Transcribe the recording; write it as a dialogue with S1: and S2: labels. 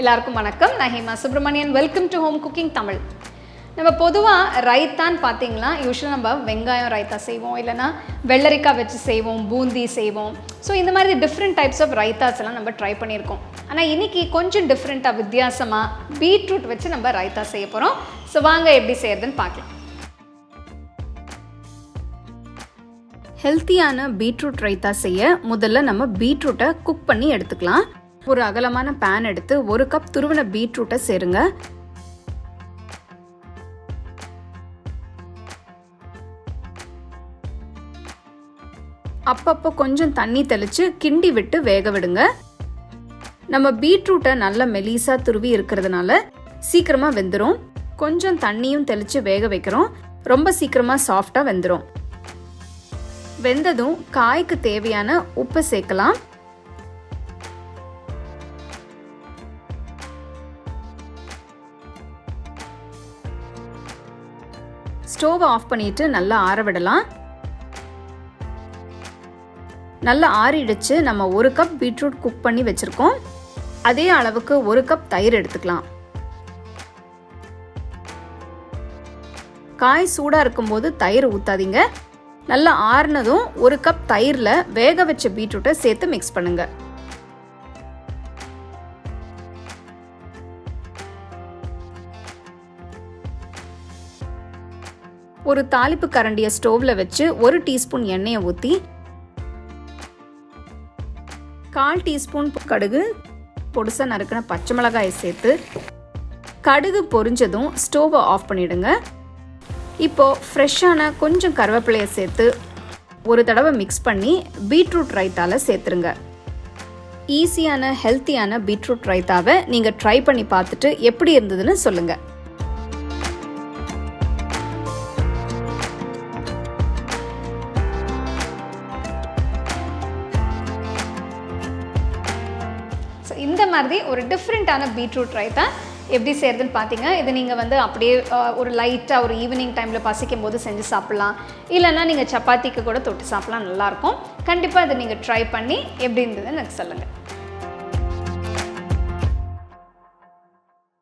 S1: எல்லாருக்கும் வணக்கம். நான் Hema Subramanian. Welcome to home cooking Tamil. நம்ம பொதுவாக ரைத்தான்னு பார்த்தீங்கன்னா யூஸ்வலாக நம்ம வெங்காயம் ரைத்தா செய்வோம், இல்லைனா வெள்ளரிக்காய் வச்சு செய்வோம், பூந்தி செய்வோம். ஸோ இந்த மாதிரி டிஃப்ரெண்ட் டைப்ஸ் ஆஃப் ரைத்தாஸ் எல்லாம் நம்ம ட்ரை பண்ணியிருக்கோம். ஆனால் இன்றைக்கி கொஞ்சம் டிஃப்ரெண்ட்டாக வித்தியாசமாக பீட்ரூட் வச்சு நம்ம ரைத்தா செய்ய போகிறோம். ஸோ வாங்க எப்படி செய்யறதுன்னு பார்க்கலாம். ஹெல்த்தியான பீட்ரூட் ரைத்தா செய்ய முதல்ல நம்ம பீட்ரூட்டை குக் பண்ணி எடுத்துக்கலாம். ஒரு அகலமான பேன் எடுத்து 1 கப் துருவின பீட்ரூட்டை சேருங்க. அப்பப்போ கொஞ்சம் தண்ணி தெளிச்சு கிண்டி விட்டு வேக விடுங்க. நம்ம பீட்ரூட்டை நல்ல மெலிசா துருவி இருக்கிறதுனால சீக்கிரமா வெந்துடும். கொஞ்சம் தண்ணியும் தெளிச்சு வேக வைக்கிறோம். ரொம்ப சீக்கிரமா சாஃப்டா வெந்துடும். வெந்ததும் காய்க்கு தேவையான உப்பு சேர்க்கலாம். ஸ்டோவை ஆஃப் பண்ணிட்டு நல்லா ஆற விடலாம். நல்லா ஆறிடுச்சு. நம்ம 1 கப் பீட்ரூட் குக் பண்ணி வச்சிருக்கோம். அதே அளவுக்கு 1 கப் தயிர் எடுத்துக்கலாம். காய் சூடா இருக்கும்போது தயிர் ஊத்தாதீங்க. நல்லா ஆறுனதும் 1 கப் தயிர்ல வேக வச்ச பீட்ரூட்டை சேர்த்து மிக்ஸ் பண்ணுங்க. ஒரு தாளிப்பு கரண்டியை ஸ்டோவ்ல வச்சு 1 டீஸ்பூன் எண்ணெயை ஊற்றி 1/4 டீஸ்பூன் கடுகு, பொடிசா நறுக்கின பச்சை மிளகாயை சேர்த்து கடுகு பொரிஞ்சதும் ஸ்டோவை ஆஃப் பண்ணிடுங்க. இப்போ ஃப்ரெஷ்ஷான கொஞ்சம் கருவேப்பிலையை சேர்த்து ஒரு தடவை மிக்ஸ் பண்ணி பீட்ரூட் ரைத்தால சேர்த்துருங்க. ஈஸியான ஹெல்த்தியான பீட்ரூட் ரைத்தாவை நீங்கள் ட்ரை பண்ணி பார்த்துட்டு எப்படி இருந்ததுன்னு சொல்லுங்கள். இந்த மாதிரி ஒரு டிஃப்ரெண்ட்டான பீட்ரூட் ரைத்தா எப்படி செய்கிறதுன்னு பார்த்தீங்க. இதை நீங்கள் அப்படியே ஒரு லைட்டாக ஒரு ஈவினிங் டைமில் பசிக்கும் போது செஞ்சு சாப்பிட்லாம், இல்லைன்னா நீங்கள் சப்பாத்திக்கு கூட தொட்டு சாப்பிட்லாம். நல்லாயிருக்கும். கண்டிப்பாக இதை நீங்கள் ட்ரை பண்ணி எப்படி இருந்ததுன்னு எனக்கு சொல்லுங்கள்.